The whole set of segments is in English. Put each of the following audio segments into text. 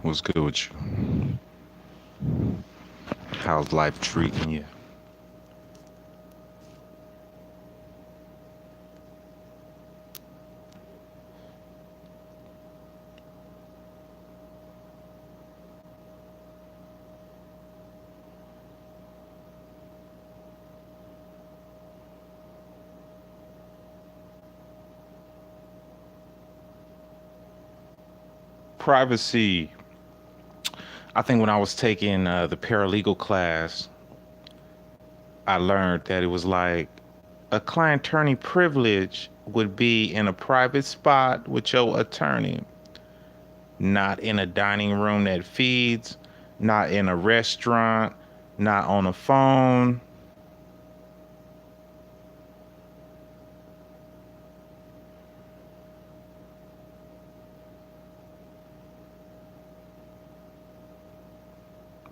What's good with you? How's life treating you? Privacy. I think when I was taking the paralegal class, I learned that it was like a client attorney privilege would be in a private spot with your attorney, not in a dining room that feeds, not in a restaurant, not on a phone.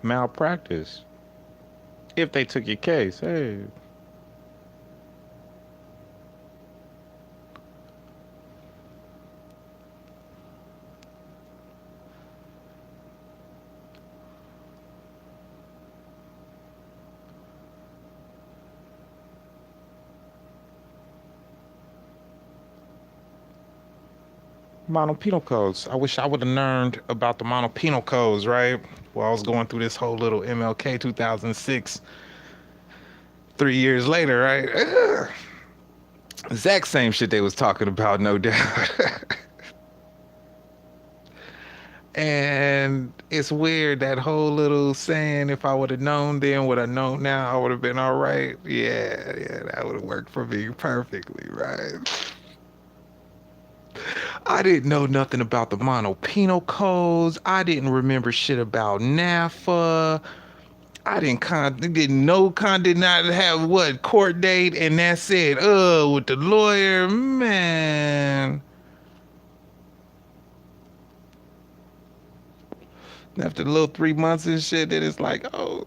Malpractice. If they took your case, hey. Mono penal codes. I wish I would have learned about the mono penal codes, right? While I was going through this whole little MLK 2006, 3 years later, right? Ugh. Exact same shit they was talking about, no doubt. And it's weird that whole little saying, if I would have known then what I know now, I would have been all right. Yeah, that would have worked for me perfectly, right? I didn't know nothing about the mono penal codes. I didn't remember shit about NAFA. I didn't know did not have what court date, and that's it. With the lawyer, man. After the little 3 months and shit, then it's like, oh,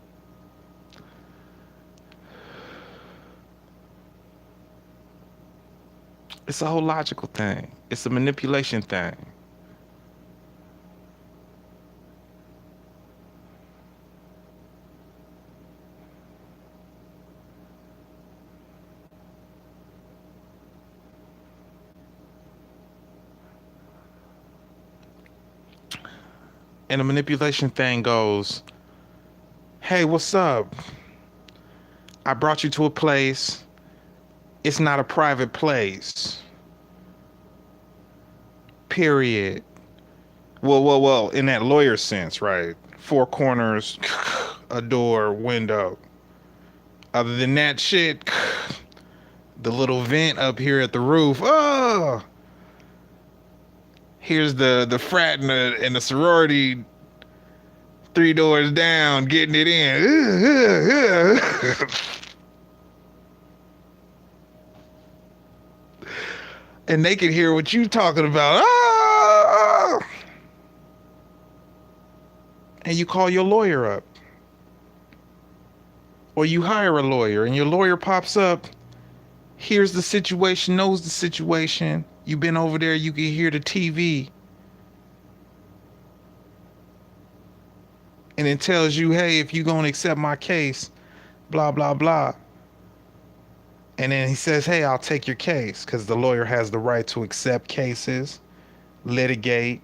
it's a whole logical thing. It's a manipulation thing. And the manipulation thing goes, hey, what's up? I brought you to a place. It's not a private place. Period. Well, in that lawyer sense, right? Four corners, a door, window. Other than that shit, the little vent up here at the roof. Oh, here's the frat and the sorority 3 doors down getting it in. And they can hear what you talking about. Oh! And you call your lawyer up. Or you hire a lawyer and your lawyer pops up, hears the situation, knows the situation. You've been over there, you can hear the TV. And it tells you, hey, if you're going to accept my case, blah, blah, blah. And then he says, hey, I'll take your case, because the lawyer has the right to accept cases, litigate,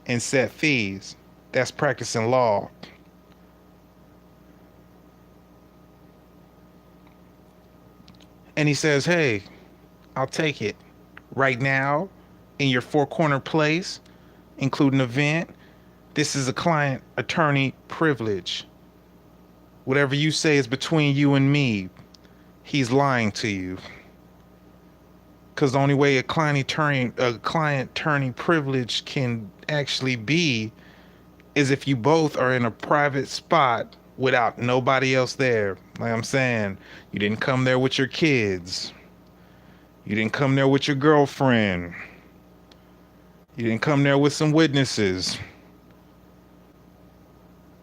and set fees. That's practicing law. And he says, hey, I'll take it. Right now, in your four corner place, including event, this is a client attorney privilege. Whatever you say is between you and me. He's lying to you. Because the only way a client attorney privilege can actually be is if you both are in a private spot without nobody else there. Like I'm saying, you didn't come there with your kids. You didn't come there with your girlfriend. You didn't come there with some witnesses.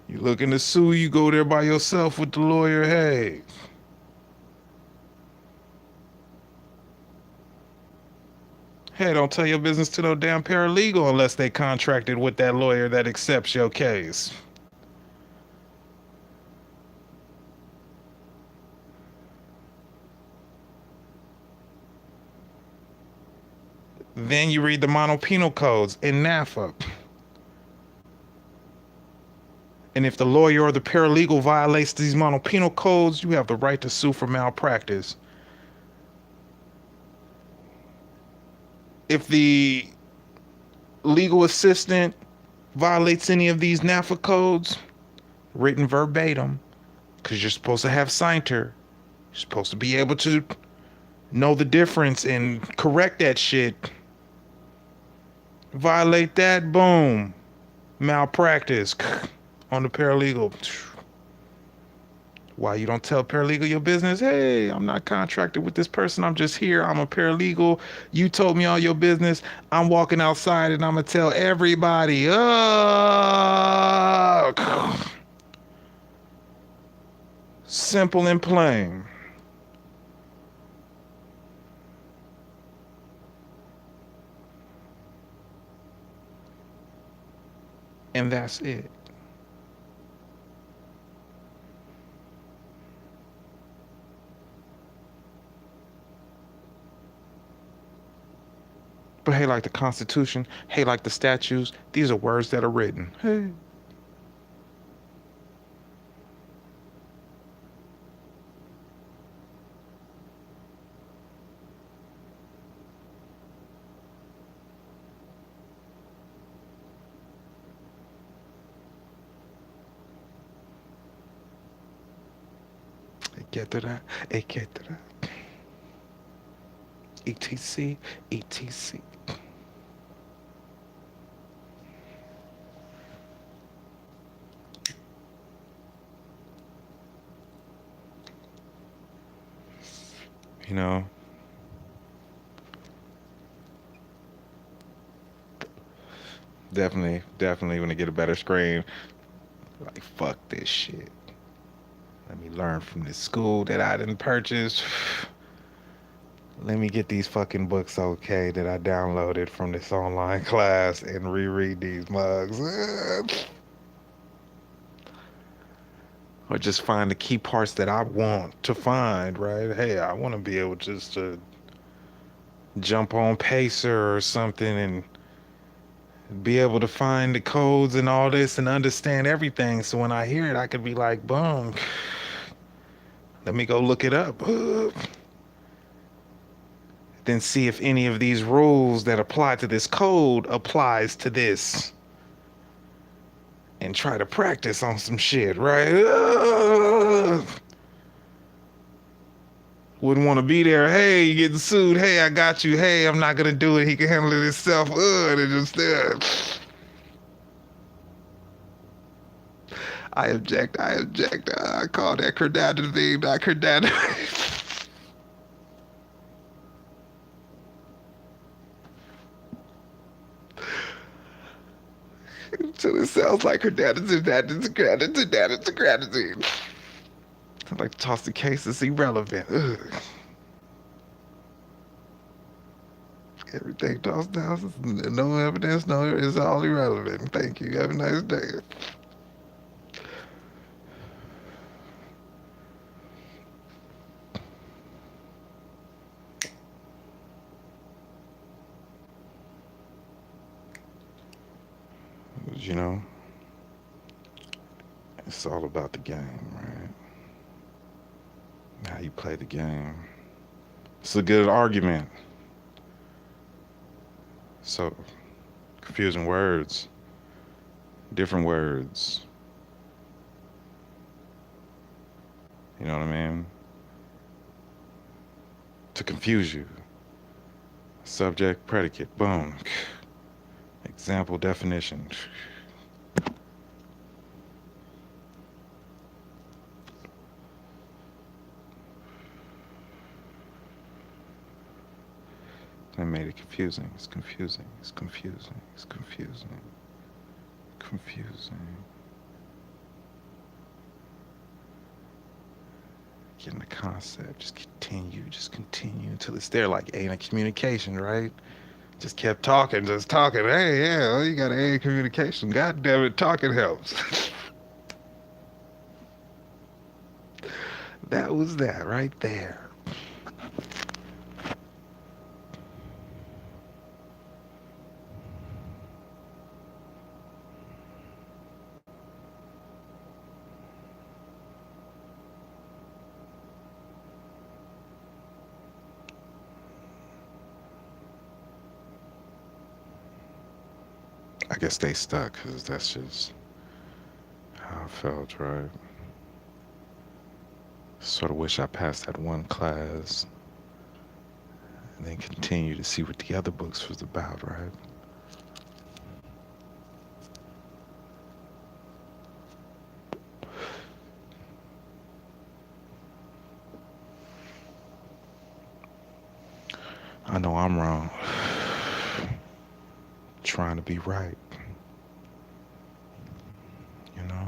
You looking to sue, you go there by yourself with the lawyer. Hey, Hey, don't tell your business to no damn paralegal unless they contracted with that lawyer that accepts your case. Then you read the mono penal codes in NAFA. And if the lawyer or the paralegal violates these mono penal codes, you have the right to sue for malpractice. If the legal assistant violates any of these NAFA codes, written verbatim, because you're supposed to have signter, you're supposed to be able to know the difference and correct that shit. Violate that, boom, malpractice on the paralegal. Why you don't tell paralegal your business? Hey, I'm not contracted with this person. I'm just here. I'm a paralegal. You told me all your business. I'm walking outside and I'm gonna tell everybody. Simple and plain. And that's it. But hey, like the Constitution, hey, like the statutes, these are words that are written. Hey. Etcétera, etcétera. ETC, ETC. You know, definitely when I get a better screen, like fuck this shit. Let me learn from this school that I didn't purchase. Let me get these fucking books okay that I downloaded from this online class and reread these mugs. Or just find the key parts that I want to find, right? Hey, I want to be able just to jump on Pacer or something and be able to find the codes and all this and understand everything. So when I hear it, I could be like, boom, let me go look it up. Then see if any of these rules that apply to this code applies to this. And try to practice on some shit, right? Wouldn't want to be there. Hey, you getting sued. Hey, I got you. Hey, I'm not gonna do it. He can handle it himself. And just I object. I object. I call that credadity, not credadity. Until it sounds like credadity, that is a gratitude, that is a gratitude. I like to toss the case as irrelevant. Ugh. Everything tossed down. No evidence, no, it's all irrelevant. Thank you. Have a nice day. You know, it's all about the game, right? How you play the game. It's a good argument. So, confusing words, different words. You know what I mean? To confuse you. Subject, predicate, boom. Example, definition. That made it confusing. It's confusing. It's confusing. It's confusing. Confusing. Getting the concept. Just continue. Just continue until it's there. Like A in a communication, right? Just kept talking, just talking. Hey, yeah, well, you got A in communication. God damn it, talking helps. That was that right there. I guess they stuck because that's just how I felt, right? Sort of wish I passed that one class and then continue to see what the other books was about, right? I know I'm wrong. Trying to be right, you know?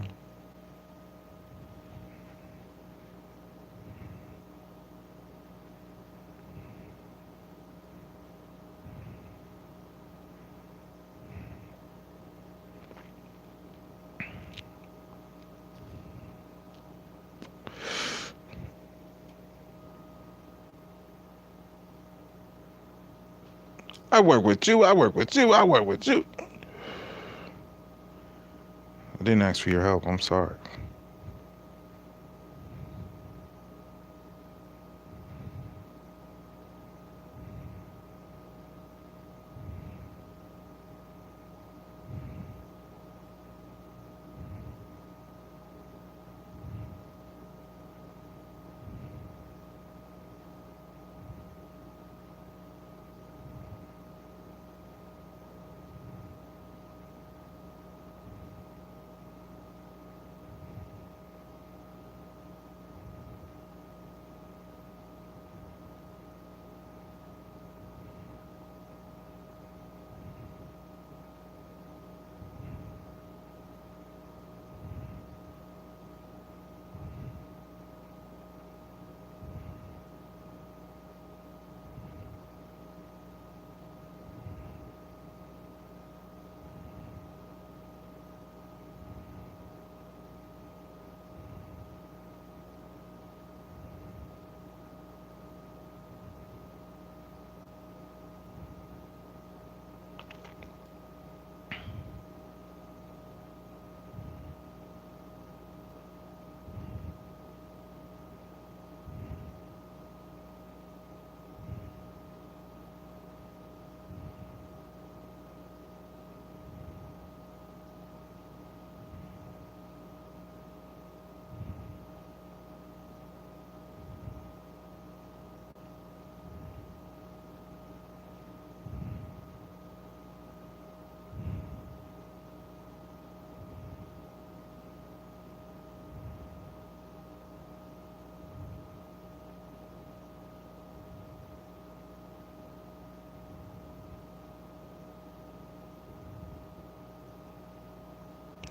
I work with you, I work with you, I work with you. I didn't ask for your help, I'm sorry.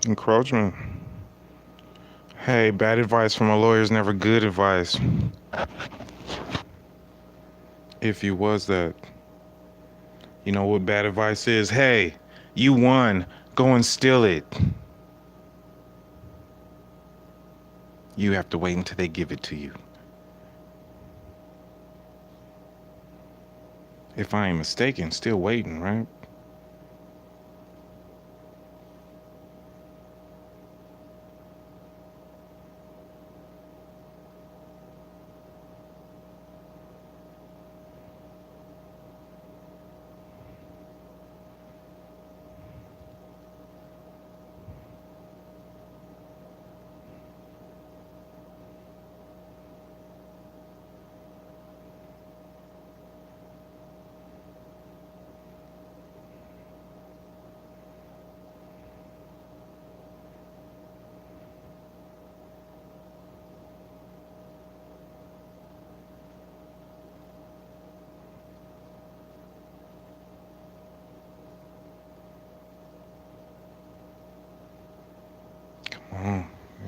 Encroachment. Hey, bad advice from a lawyer is never good advice. If you was that. You know what bad advice is? Hey, you won. Go and steal it. You have to wait until they give it to you. If I ain't mistaken, still waiting, right?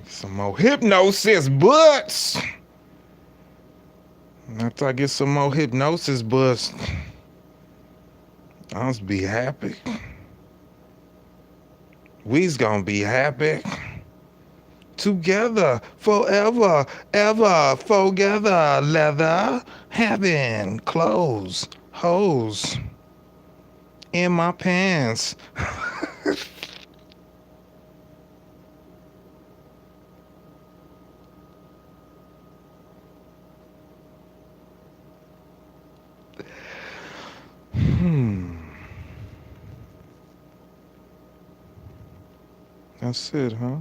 Some more hypnosis butts. After I get some more hypnosis butts, I'll be happy. We's gonna be happy. Together, forever, ever, together, leather, heaven, clothes, hoes, in my pants. That's it, huh?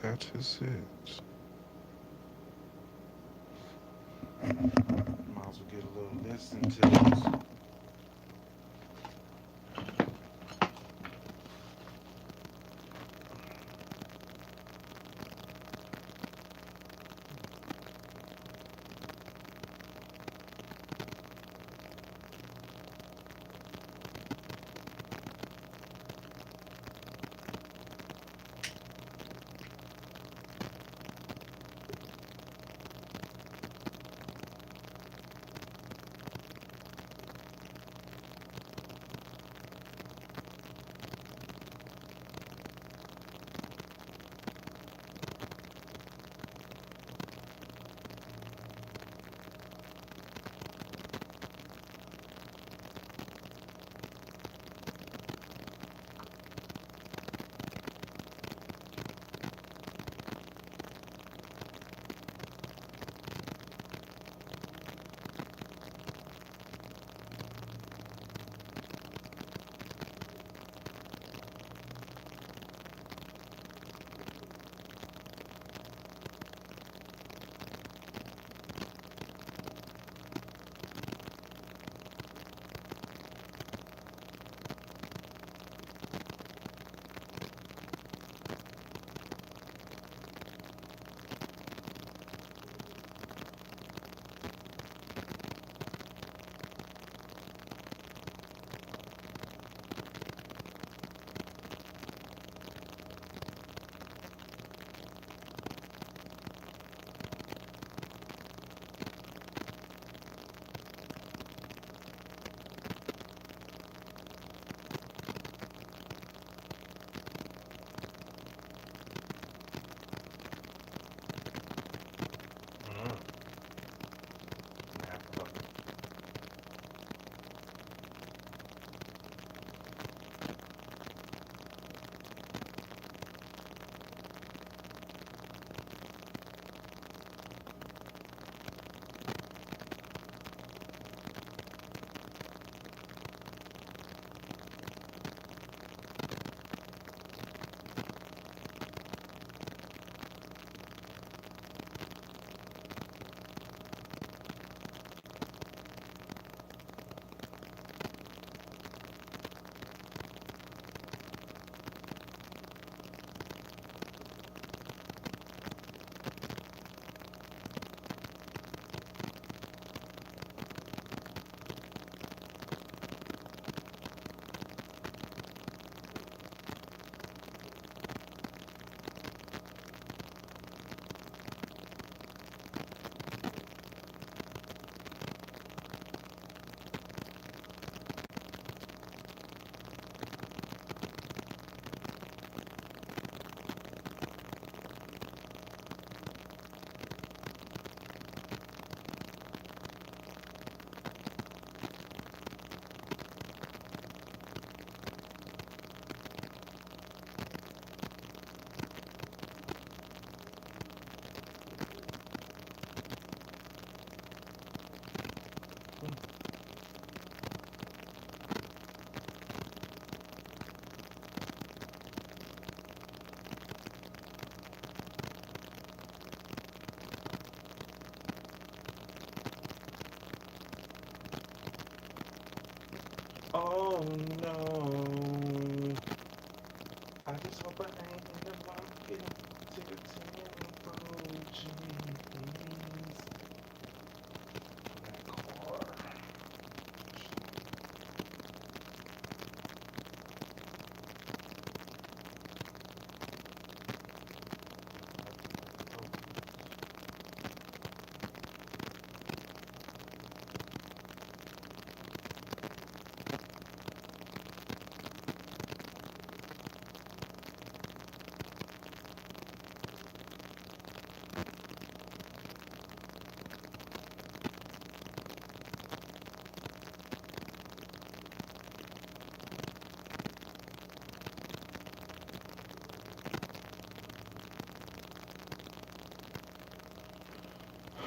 That is it. Might as well get a little listen to this. Oh no. I just hope I ain't in the market to the temple, please. That car.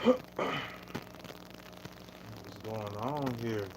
What's going on here?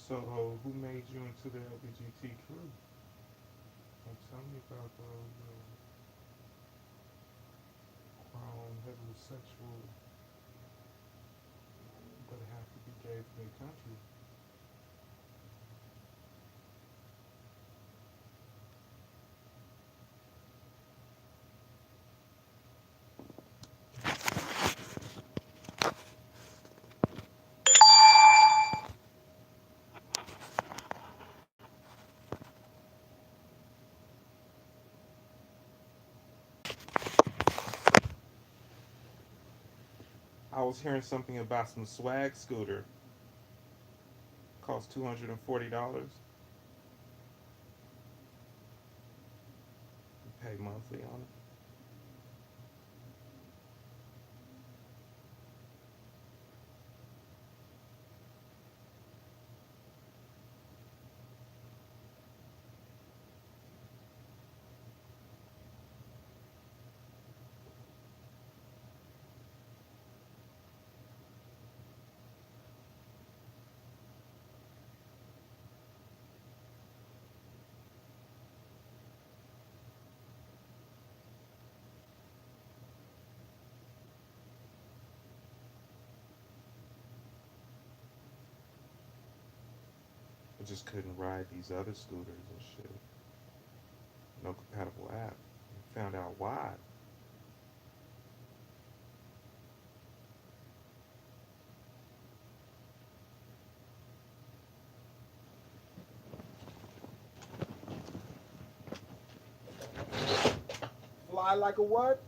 So, who made you into the LBGT crew? Tell me about those grown heterosexual but have to be gay for their country. I was hearing something about some swag scooter. Cost $240. You pay monthly on it. I just couldn't ride these other scooters and shit. No compatible app. Found out why. Fly like a what?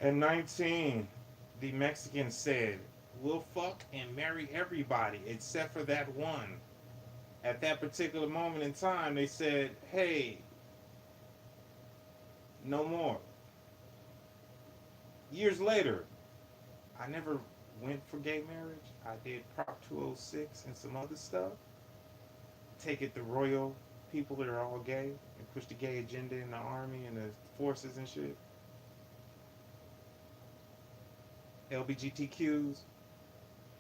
At 19, the Mexican said, "We'll fuck and marry everybody except for that one." At that particular moment in time, they said, "Hey, no more." Years later, I never went for gay marriage. I did Prop 206 and some other stuff. Take it the royal people that are all gay and push the gay agenda in the army and the forces and shit. LBGTQs,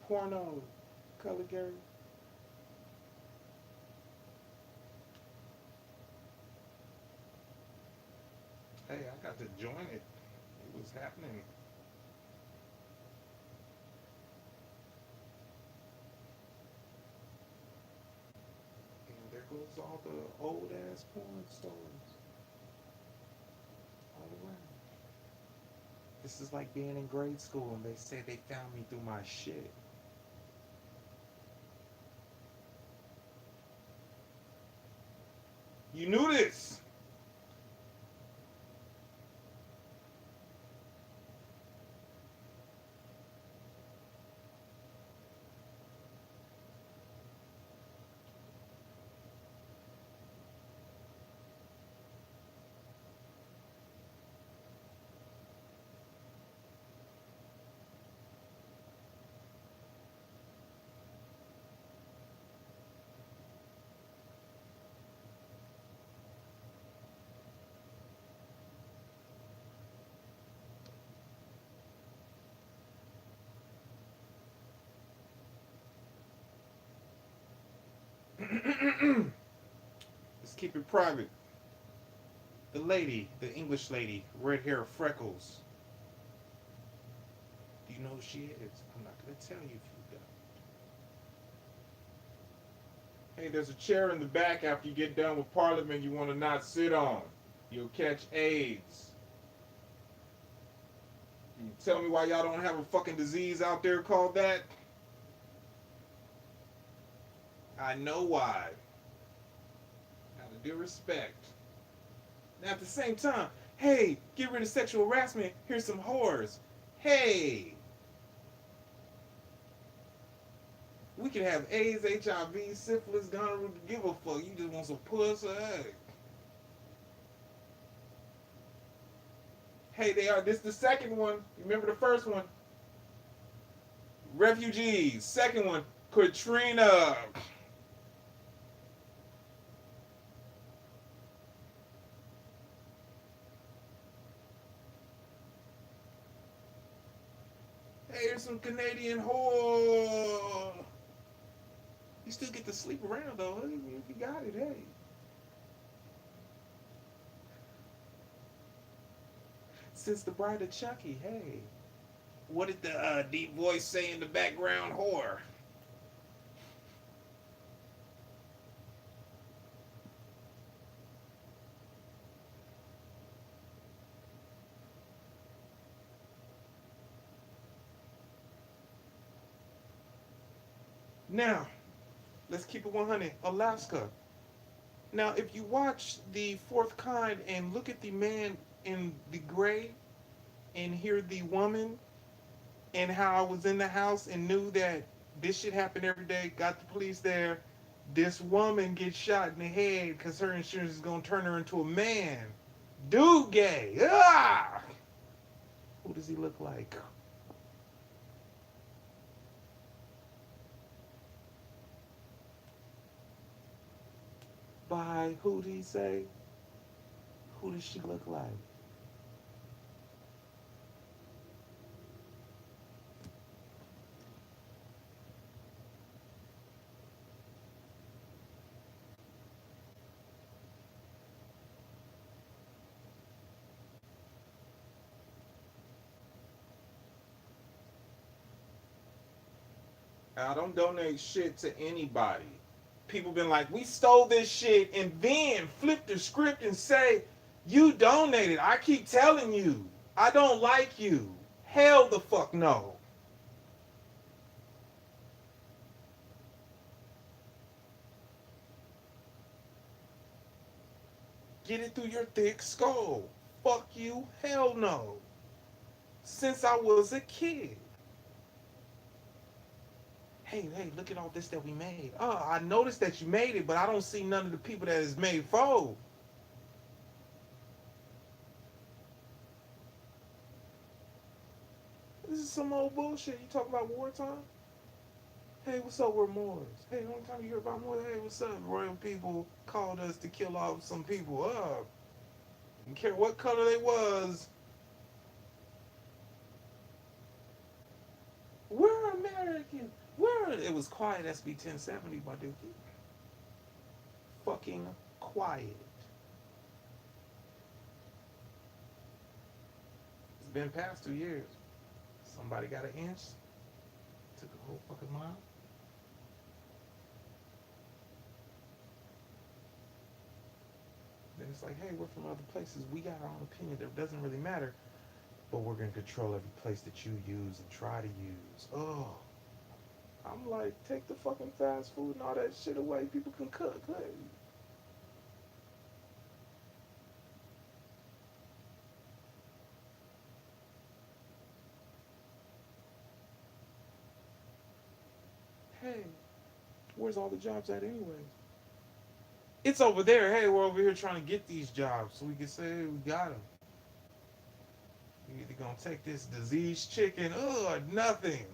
porno, color Gary. Hey, I got to join it. It was happening. And there goes all the old ass porn stars all around. This is like being in grade school and they say they found me through my shit. You knew this. Let's keep it private. The lady, the English lady, red hair, freckles. Do you know who she is? I'm not gonna tell you if you don't. Hey, there's a chair in the back after you get done with Parliament you want to not sit on. You'll catch AIDS. You tell me why y'all don't have a fucking disease out there called that? I know why. Out of due respect. Now at the same time, hey, get rid of sexual harassment. Here's some whores. Hey, we can have AIDS, HIV, syphilis, gonorrhea. Give a fuck. You just want some pussy. Hey, they are. This is the second one. Remember the first one? Refugees. Second one, Katrina. Hey, there's some Canadian whore. You still get to sleep around though. If you got it, hey. Since the Bride of Chucky, hey. What did the deep voice say in the background, whore? Now, let's keep it 100. Alaska. Now, if you watch the fourth kind and look at the man in the gray and hear the woman and how I was in the house and knew that this shit happened every day, got the police there, this woman gets shot in the head because her insurance is going to turn her into a man. Dude gay. Ah! Who does he look like? By who did he say? Who does she look like? I don't donate shit to anybody. People been like, we stole this shit and then flip the script and say, you donated. I keep telling you, I don't like you. Hell the fuck no. Get it through your thick skull. Fuck you. Hell no. Since I was a kid. Hey, look at all this that we made. Oh, I noticed that you made it, but I don't see none of the people that is made for. This is some old bullshit. You talking about wartime? Hey, what's up with Moors? Hey, the only time you hear about Moors, hey, what's up? Royal people called us to kill off some people. Didn't care what color they was. We're American. It was quiet, SB 1070, my dude. Fucking quiet. It's been past 2 years. Somebody got an inch. Took a whole fucking mile. Then it's like, hey, we're from other places. We got our own opinion. It doesn't really matter. But we're going to control every place that you use and try to use. Oh. I'm like, take the fucking fast food and all that shit away. People can cook. Hey. hey, where's all the jobs at anyway? It's over there. Hey, we're over here trying to get these jobs so we can say hey, we got them. You either gonna take this diseased chicken or nothing.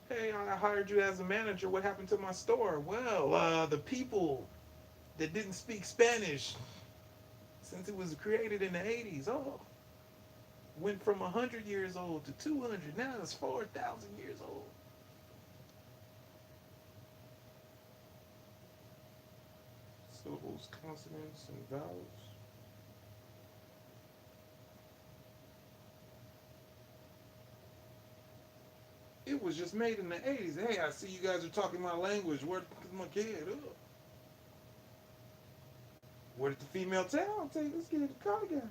Hey, I hired you as a manager. What happened to my store? Well, the people that didn't speak Spanish since it was created in the 80s. Oh, went from 100 years old to 200. Now it's 4,000 years old. Syllables, consonants, and vowels. It was just made in the 80s. Hey, I see you guys are talking my language. Where's my kid? Ugh. Where did the female tell? I'll take this kid to the car again.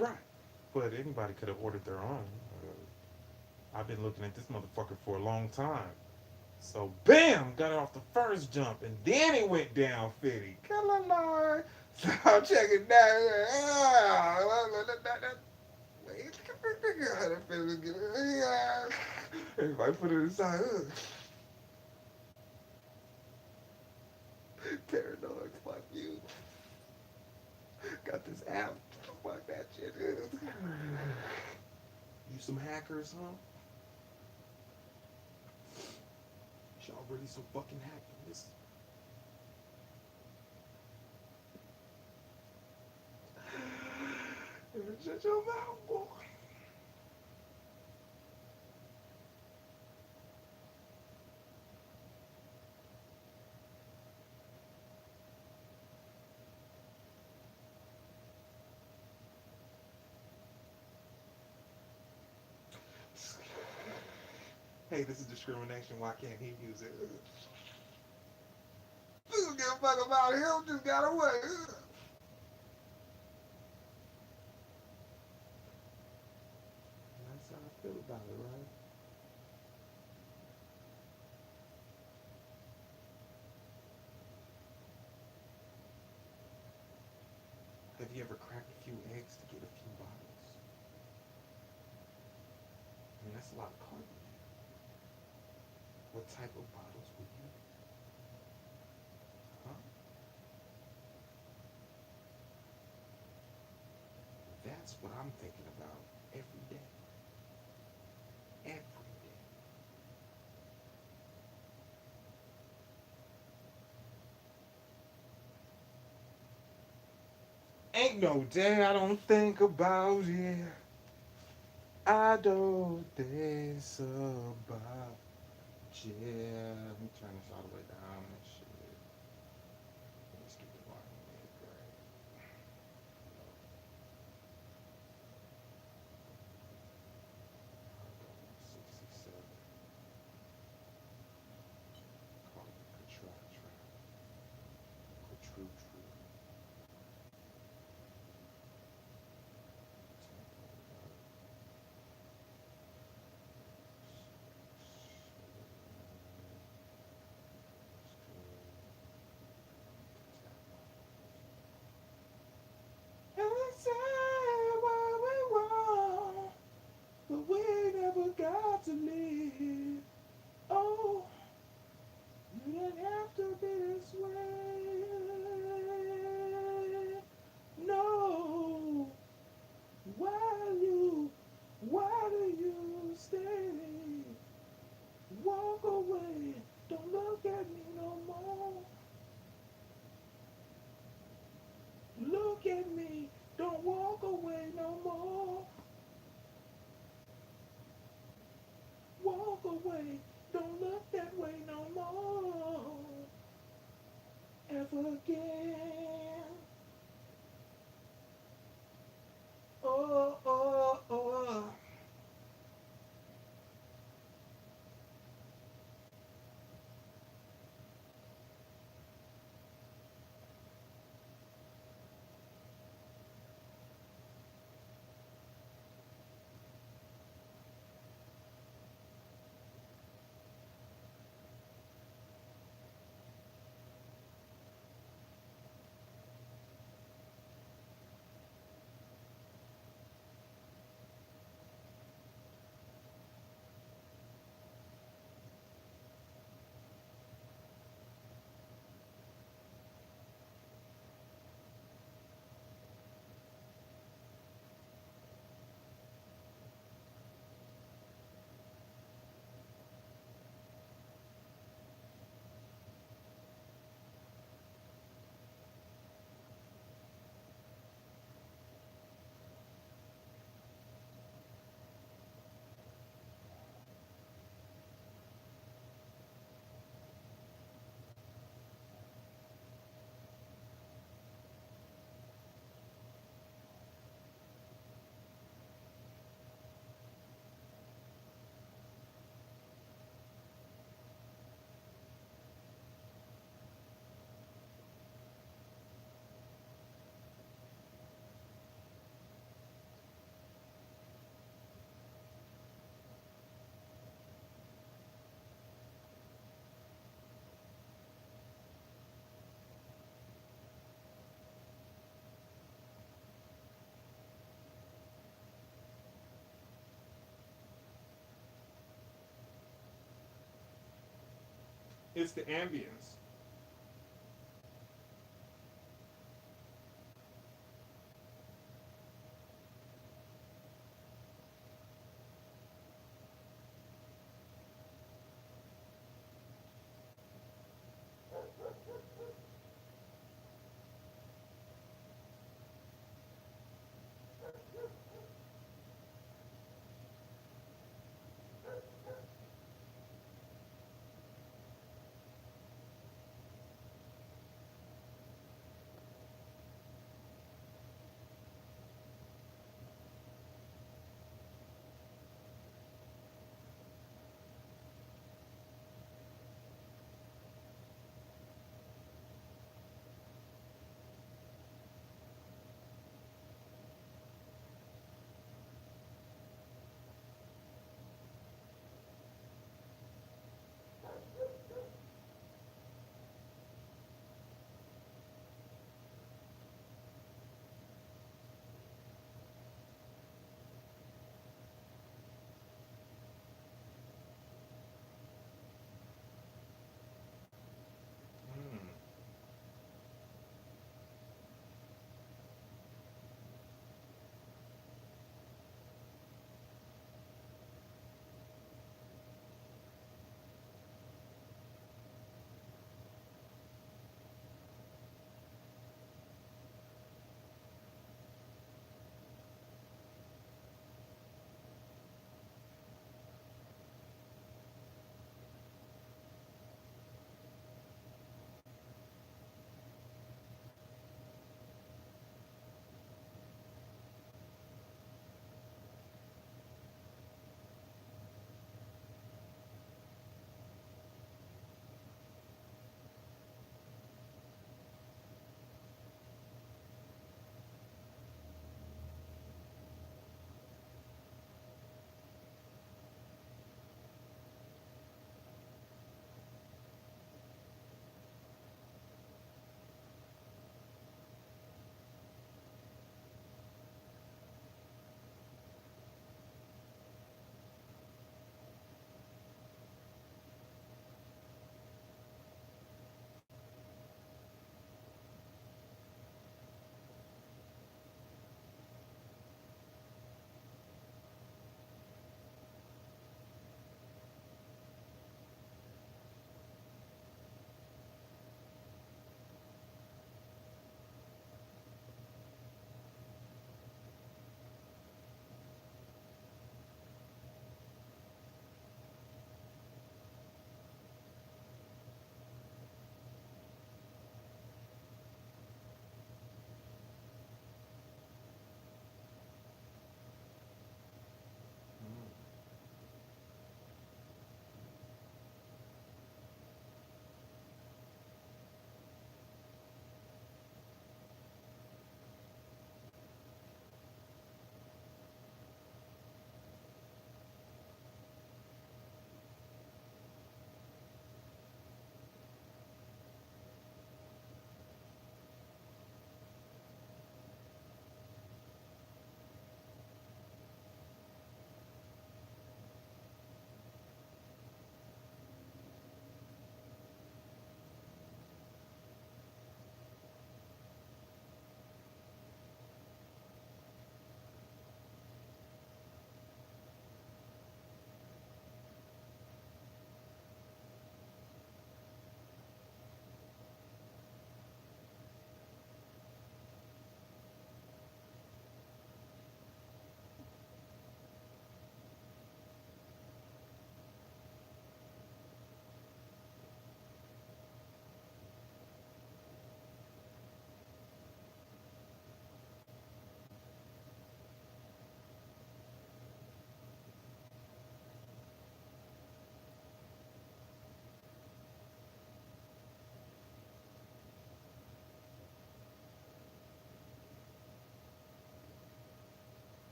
Right. But anybody could have ordered their own. I've been looking at this motherfucker for a long time. So bam, got it off the first jump, and then it went down 50. So I'm checking that. Everybody put it aside. Paranoid, fuck you. Got this app. Fuck that shit. You some hackers, huh? Y'all really some fucking hackers. Shut your mouth, boy. Hey, this is discrimination. Why can't he use it? You don't give a fuck about him. Just got away. That's how I feel about it, right? Have you ever cracked a few eggs to get a few bottles? I mean, that's a lot of carbon. What type of bottles would you? Huh? That's what I'm thinking about every day. Every day. Ain't no day I don't think about it. I don't think about yeah. Let me turn this all the way down and shit. Let's get the volume way great. 67. Call it True. Don't look that way no more. Ever again. Oh, oh, oh. It's the ambience.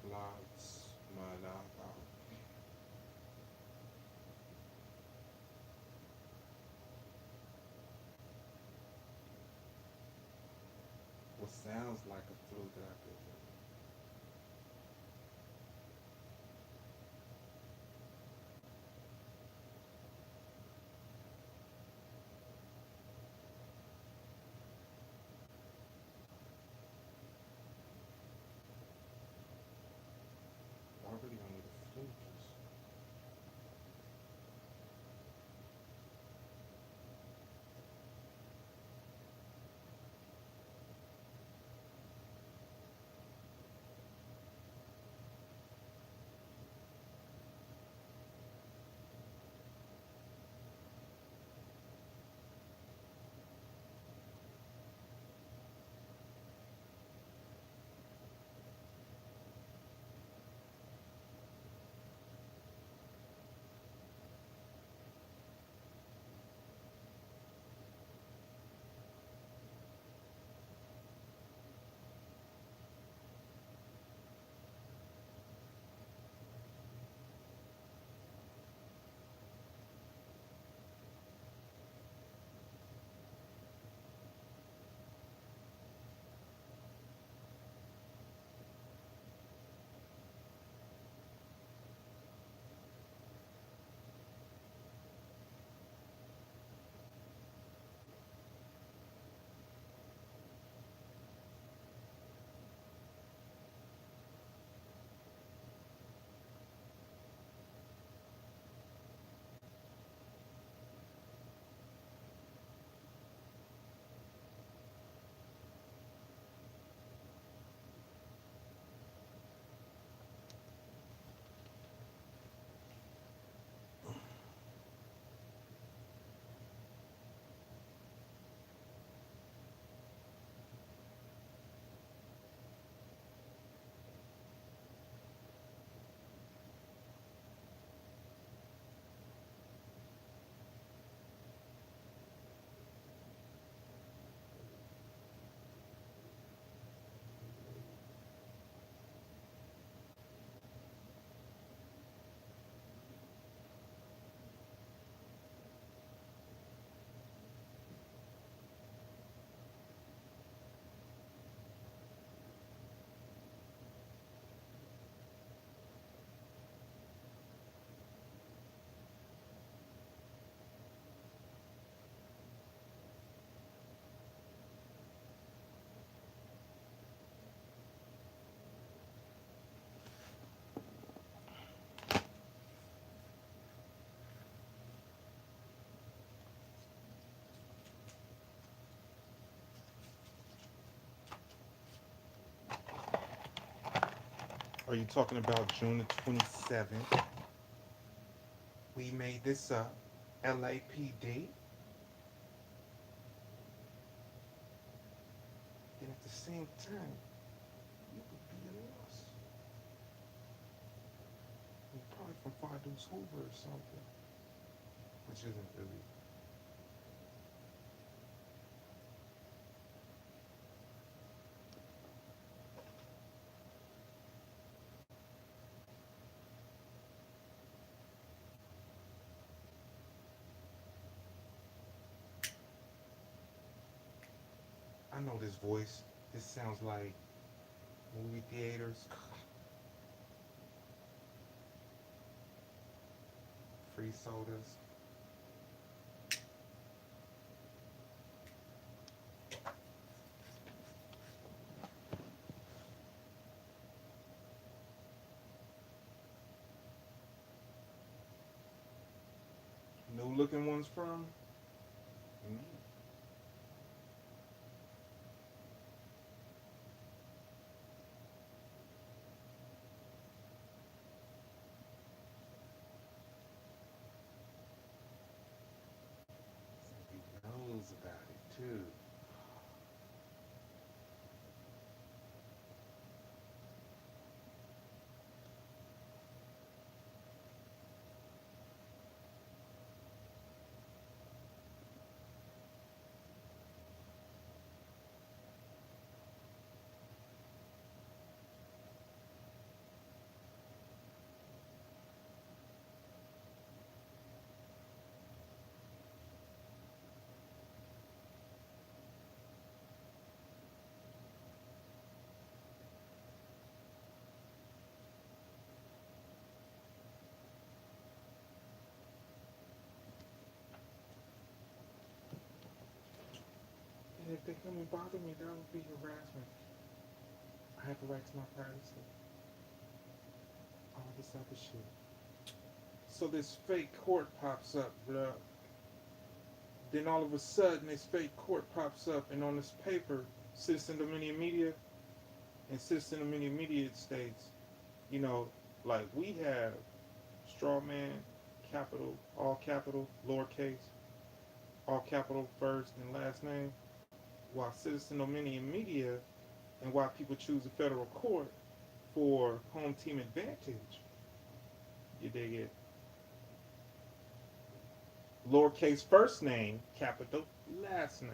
Lots Manaba. What sounds like a flu that I could. I really don't need a flu juice. Are you talking about June the 27th? We made this up. LAPD. Then at the same time, you could be a loss. You're probably from Fadu's Hoover or something, which isn't really. I know this voice. This sounds like movie theaters, free sodas. New looking ones from. Mm, he knows about it too. come and bother me, that would be harassment. I have the right to my privacy. All this other shit. So this fake court pops up, bro. Then all of a sudden, this fake court pops up, and on this paper, Citizen Dominion Media and Citizen Dominion Media states, you know, like we have straw man, capital, all capital, lowercase, all capital first and last name, while Citizen Dominion Media and why people choose a federal court for home team advantage. You dig it? Lowercase first name, capital last name.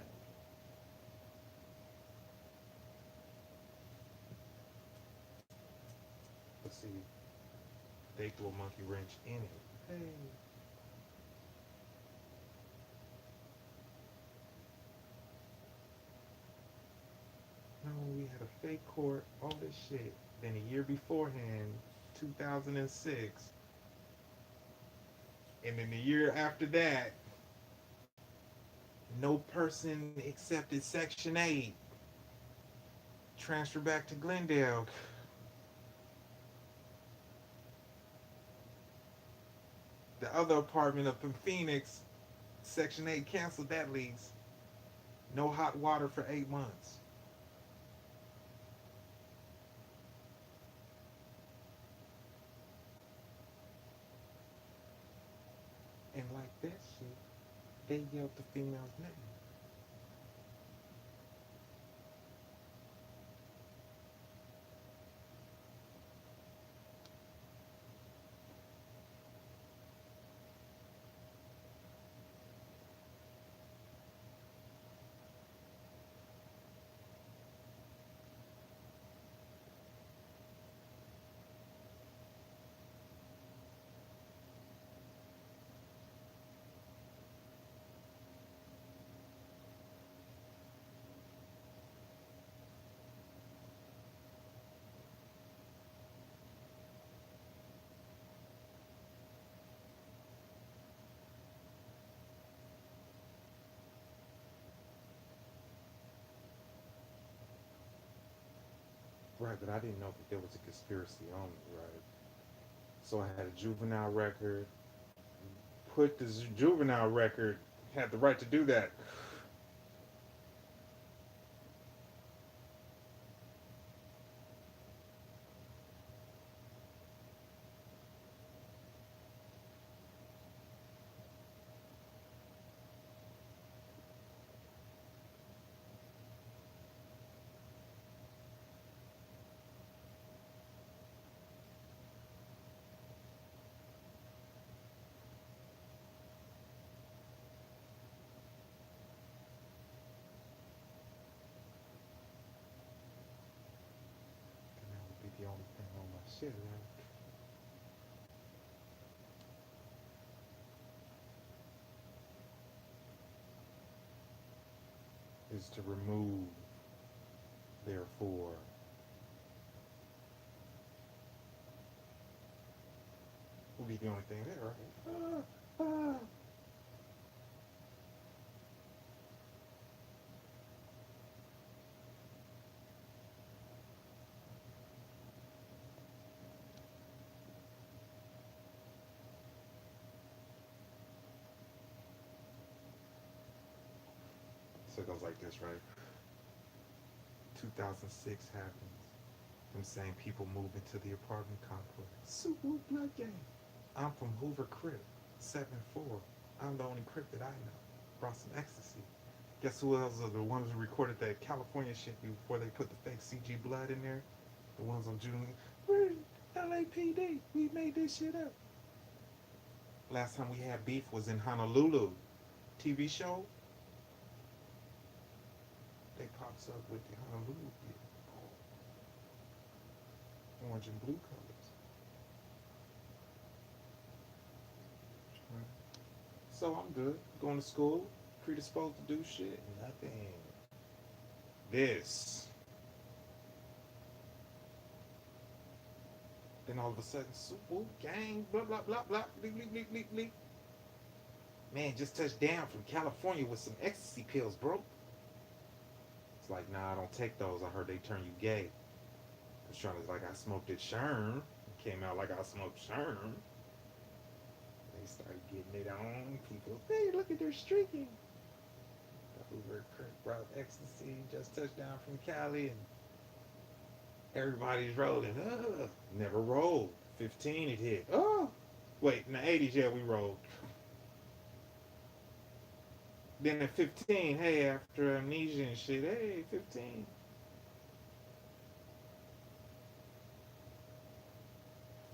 Let's see, they threw a monkey wrench in it. Hey. No, we had a fake court, all this shit. Then a year beforehand, 2006, and then the year after that, no person accepted Section 8. Transfer back to Glendale. The other apartment up in Phoenix, Section 8 canceled that lease. No hot water for 8 months. And like that shit, they yelled the female's name. Right, but I didn't know that there was a conspiracy on it, right? So I had a juvenile record. Put the juvenile record, had the right to do that. And that would be the only thing on my shit, right? Is to remove, therefore, will be the only thing there, right? So it goes like this, right? 2006 happens. Them same people move into the apartment complex. Super Blood Gang. I'm from Hoover Crip, 7-4. I'm the only Crip that I know. Brought some ecstasy. Guess who else are the ones who recorded that California shit before they put the fake CG blood in there? The ones on June. We're LAPD. We made this shit up. Last time we had beef was in Honolulu. TV show, they pops up with the Honolulu beef. Orange and blue colors. Right. So I'm good. Going to school, predisposed to do shit. Nothing. This. Then all of a sudden, super gang, blah blah blah blah, bleep bleep bleep bleep bleep. Man, just touched down from California with some ecstasy pills, bro. It's like, nah, I don't take those. I heard they turn you gay. I was trying to like I smoked it Sherm. It came out like I smoked Sherm. They started getting it on. People, hey, look at their streaking. The Uber Kirk brought ecstasy, just touched down from Cali, and everybody's rolling. Never rolled. 15 it hit. Oh, wait, in the 80s, yeah, we rolled. Then at 15, hey, after amnesia and shit, hey, 15.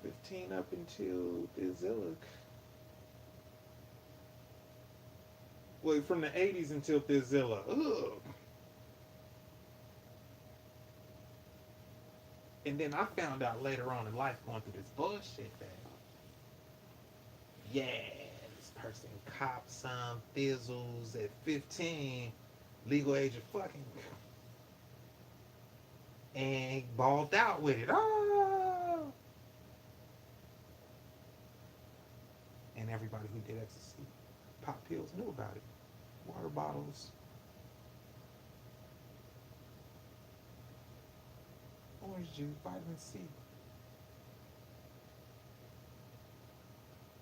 15 up until Thizilla. Well, from the 80s until Thizilla. Ugh. And then I found out later on in life going through this bullshit that, yeah, this person cops some fizzles at 15, legal age of fucking, and balled out with it. Oh! And everybody who did ecstasy, pop pills knew about it. Water bottles, orange juice, vitamin C.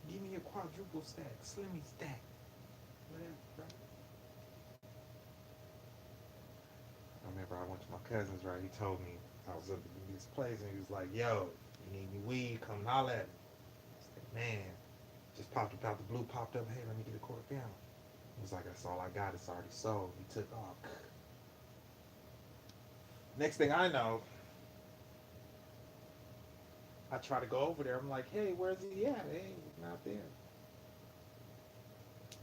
Give me a quadruple stack, slimmy stack, whatever, right? I remember I went to my cousin's, right? He told me I was up in this place and he was like, yo, you need any weed, come holler at me. I said, man, just popped up out the blue, popped up, hey, let me get a quarter pound. He was like, that's all I got, it's already sold. He took off. Next thing I know, I try to go over there. I'm like, hey, where's he at? Hey, he's not there.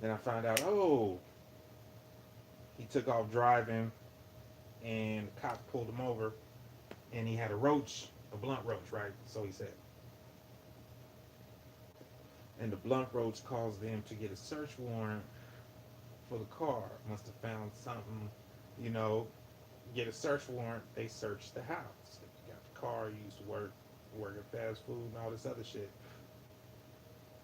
Then I find out, oh, he took off driving and the cops pulled him over and he had a roach, a blunt roach, right? So he said. And the blunt roach caused them to get a search warrant for the car. Must have found something, you know, get a search warrant. They searched the house. You got the car, you used to work at fast food and all this other shit.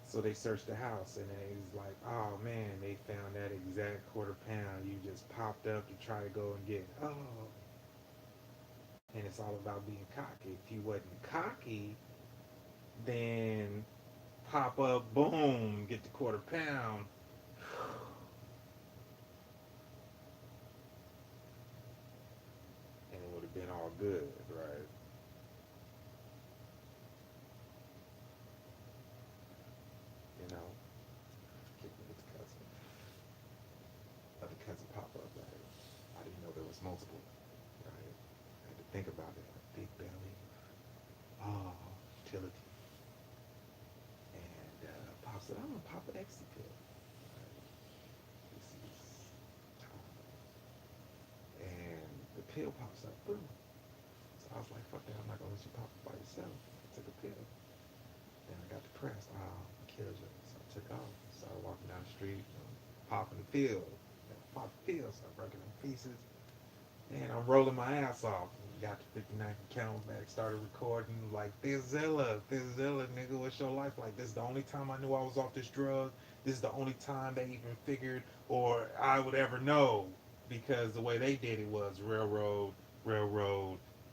So they searched the house and then he's like, oh man, they found that exact quarter pound you just popped up to try to go and get. Oh. And it's all about being cocky. If you wasn't cocky, then pop up, boom, get the quarter pound. And it would have been all good, right? You know, kicking with the cousin. Other cousin pop up, right? I didn't know there was multiple, right? I had to think about it. Like big belly, oh, utility. And Pop said, I'm gonna pop an ecstasy pill. Right? This is, and the pill pops up, boom. So I was like, fuck that, I'm not gonna let you pop it by yourself. I took a pill. Then I got depressed. Oh, I killed you. So I took off. Started walking down the street, popping the pill. Pop the pill, started breaking them pieces. And I'm rolling my ass off. Got to 59 count back, started recording like Thizilla, nigga, what's your life like? This is the only time I knew I was off this drug. This is the only time they even figured or I would ever know because the way they did it was railroad,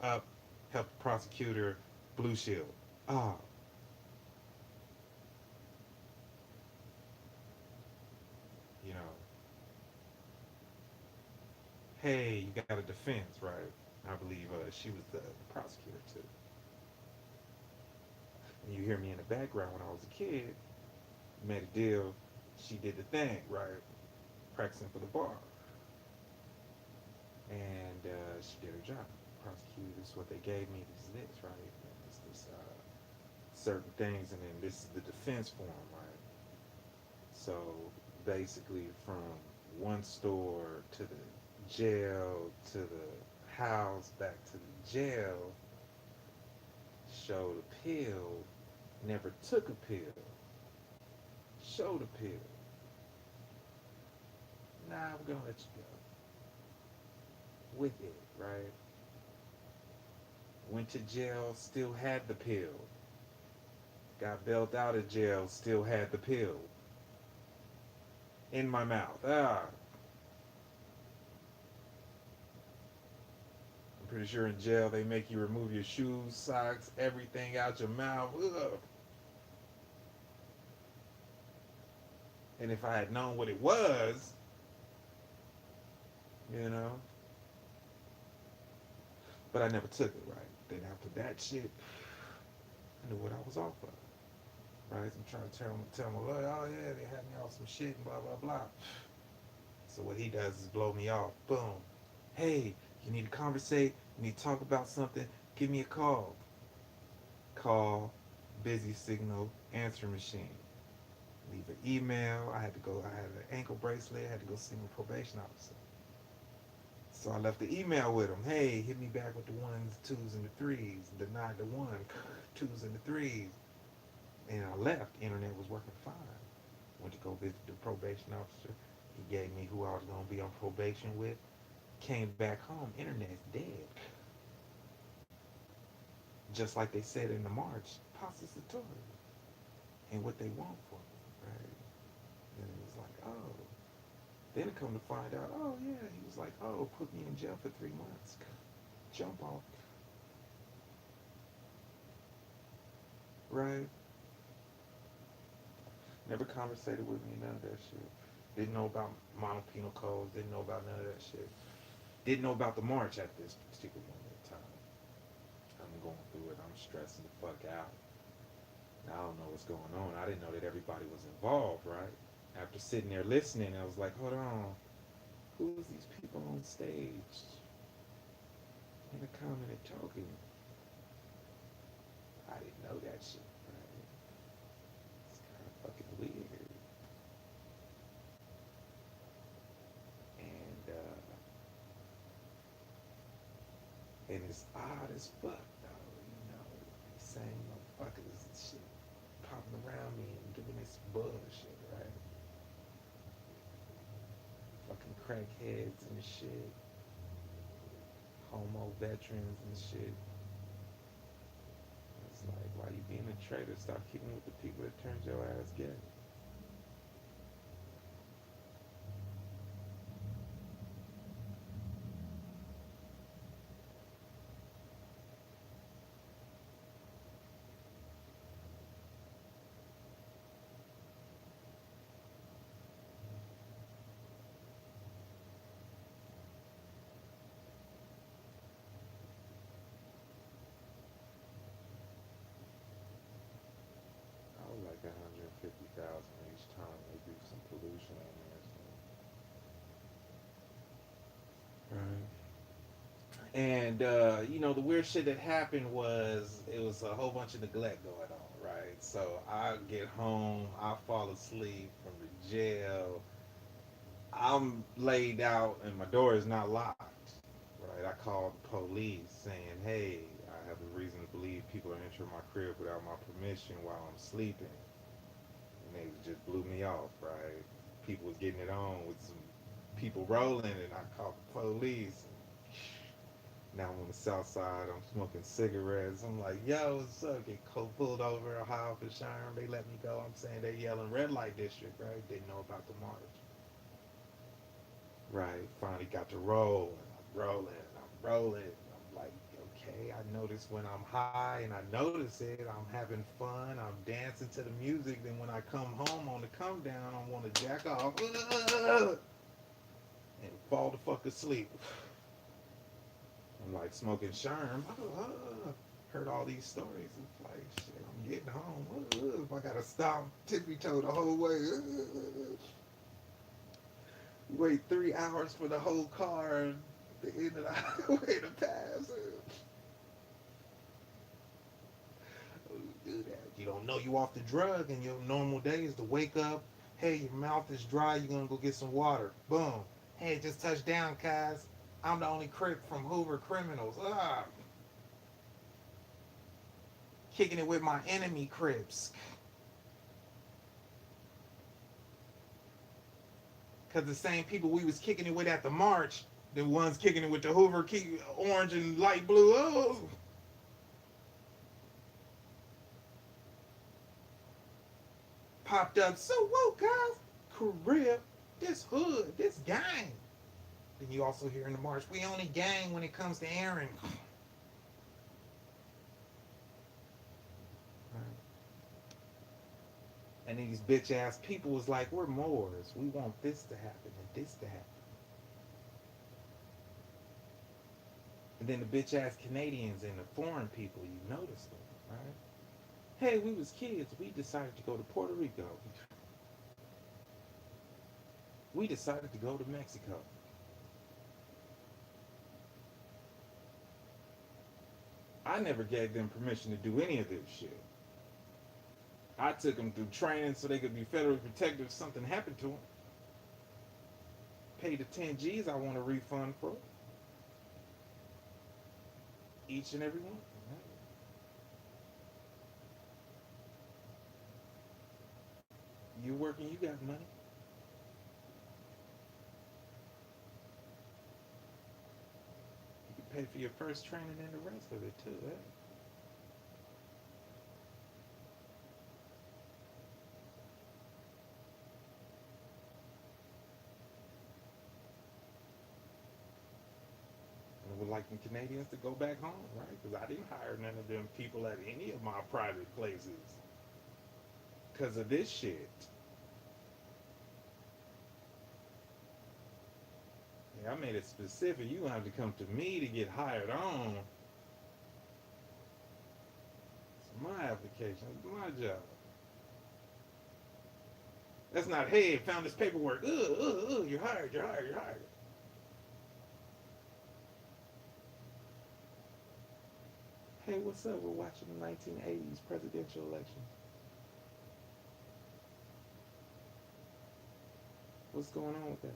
up, help the prosecutor, blue shield. Oh, you know, hey, you got a defense, right? I believe she was the prosecutor too. And you hear me in the background when I was a kid, made a deal, she did the thing, right? Practicing for the bar. And she did her job. Prosecutors, what they gave me is this, right? This certain things, and then this is the defense form, right? So basically, from one store to the jail to the house back to the jail, showed a pill, never took a pill, showed a pill. Nah, we're gonna let you go with it, right? Went to jail, still had the pill. Got bailed out of jail, still had the pill in my mouth. Ah, pretty sure in jail they make you remove your shoes, socks, everything out your mouth. Ugh. And if I had known what it was, you know, but I never took it right. Then after that shit, I knew what I was off of. Right? I'm trying to tell my lawyer, oh yeah, they had me off some shit and blah blah blah. So what he does is blow me off. Boom. Hey, you need to conversate. You need to talk about something. Give me a call. Call, busy signal, answer machine. Leave an email. I had to go. I had an ankle bracelet. I had to go see my probation officer. So I left the email with him. Hey, hit me back with the ones, twos, and the threes. Denied the one, twos, and the threes. And I left. Internet was working fine. Went to go visit the probation officer. He gave me who I was going to be on probation with. Came back home. Internet's dead. Just like they said in the March, pasta satori. And what they want for me, right? And it was like, oh. Then it come to find out, oh yeah, he was like, oh, put me in jail for 3 months. Jump off. Right? Never conversated with me, none of that shit. Didn't know about model penal codes, didn't know about none of that shit. Didn't know about the march at this particular moment in time. I'm going through it, I'm stressing the fuck out. I don't know what's going on. I didn't know that everybody was involved, right? After sitting there listening, I was like, hold on, who's these people on stage in the comment and talking? I didn't know that shit, right? It's kind of fucking weird. And it's odd as fuck, though, you know, these same motherfuckers and shit popping around me and doing this bullshit, right? Fucking crackheads and shit, homo veterans and shit. It's like, why you being a traitor? Stop keeping with the people that turned your ass gay. I was like 150,000 each time they do some pollution on there. So. Right. And you know, the weird shit that happened was it was a whole bunch of neglect going on, right? So I get home, I fall asleep from the jail. I'm laid out and my door is not locked. Right? I called the police saying, "Hey, I have a reason to believe people are entering my crib without my permission while I'm sleeping." And they just blew me off, right? People was getting it on with some people rolling, and I called the police. Now I'm on the south side. I'm smoking cigarettes. I'm like, yo, what's up? Get pulled over, a high off the Sherm. They let me go. I'm saying they yelling red light district, right? Didn't know about the march. Right. Finally got to roll. And I'm rolling. I'm rolling. I'm like, okay, I notice when I'm high and I notice it, I'm having fun. I'm dancing to the music. Then when I come home on the come down, I want to jack off and fall the fuck asleep. I'm like smoking Sherm. Heard all these stories. It's like, shit, I'm getting home. I gotta stop, tippy toe the whole way. Wait 3 hours for the whole car at the end of the highway to pass. Do that. You don't know you off the drug and your normal day is to wake up. Hey, your mouth is dry. You're gonna go get some water. Boom. Hey, just touched down, guys. I'm the only crip from Hoover Criminals. Kicking it with my enemy crips. Because the same people we was kicking it with at the march, the ones kicking it with the Hoover orange and light blue. Oh, popped up. So whoa, guys, career, this hood, this gang. Then you also hear in the march, we only gang when it comes to Aaron. Right. And then these bitch ass people was like, we're Moors. We want this to happen and this to happen. And then the bitch ass Canadians and the foreign people, you notice them, right? Hey, we was kids. We decided to go to Puerto Rico. We decided to go to Mexico. I never gave them permission to do any of this shit. I took them through training so they could be federally protected if something happened to them. Paid the 10 G's I want a refund for. Each and every one. You working, you got money. You can pay for your first training and the rest of it too, eh? I would like the Canadians to go back home, right? Because I didn't hire none of them people at any of my private places. Because of this shit. Yeah, I made it specific. You gonna have to come to me to get hired on. It's my application. It's my job. That's not, hey, found this paperwork. You're hired, you're hired, you're hired. Hey, what's up? We're watching the 1980s presidential election. What's going on with that?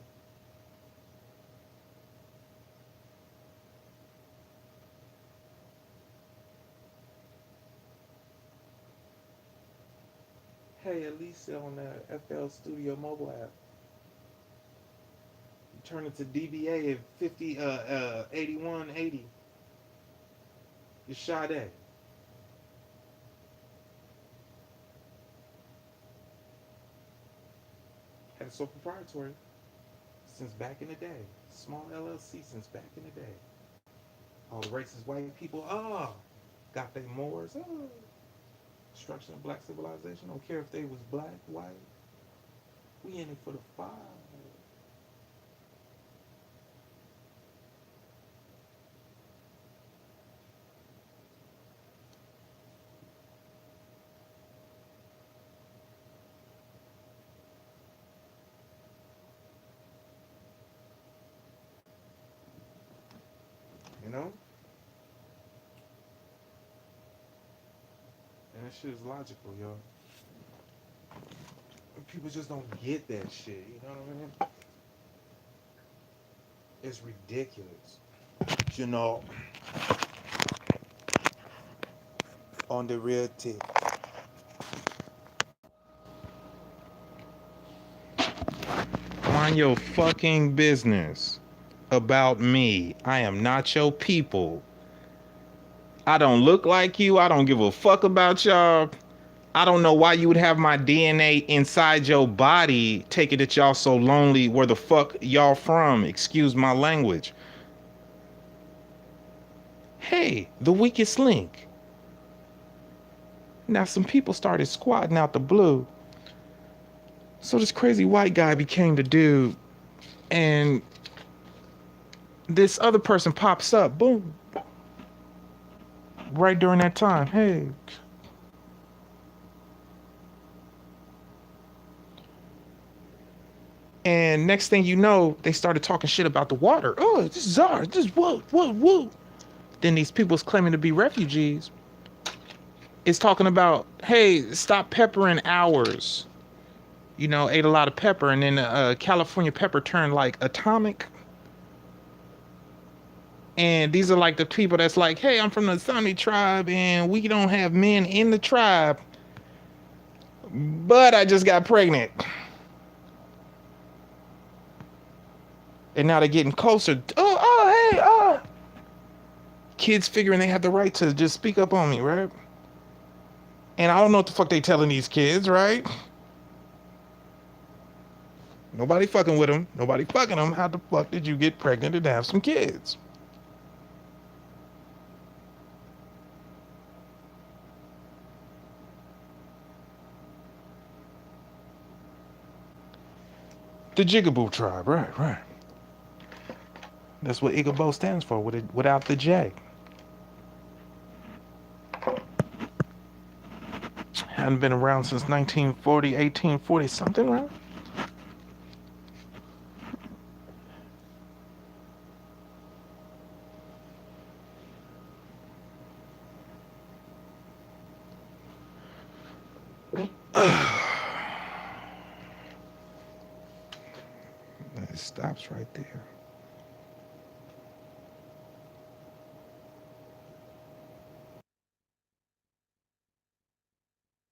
Hey, at least on the FL Studio mobile app, you turn it to DBA at 8180. You're Sade. Had it so proprietary since back in the day. Small LLC since back in the day. All the racist white people, got they Moors, destruction of black civilization. Don't care if they was black, white. We in it for the five. You know? And that shit is logical, yo. People just don't get that shit, you know what I mean? It's ridiculous. You know, on the real tip. Mind your fucking business about me. I am not your people. I don't look like you. I don't give a fuck about y'all. I don't know why you would have my DNA inside your body. Take it that y'all so lonely. Where the fuck y'all from? Excuse my language. Hey, the weakest link. Now some people started squatting out the blue. So this crazy white guy became the dude. And this other person pops up. Boom. Right during that time. Hey. And next thing you know, they started talking shit about the water. Oh, this is ours. This is whoa. Then these people's claiming to be refugees is talking about, hey, stop peppering ours. You know, ate a lot of pepper, and then California pepper turned like atomic. And these are like the people that's like, hey, I'm from the Sami tribe, and we don't have men in the tribe, but I just got pregnant. And now they're getting closer. Hey. Kids figuring they have the right to just speak up on me, right? And I don't know what the fuck they telling these kids, right? Nobody fucking with him. Nobody fucking him. How the fuck did you get pregnant and have some kids? The Jigaboo tribe, right, right. That's what Igabo stands for, without the J. Hadn't been around since 1940, 1840 something, right? It stops right there.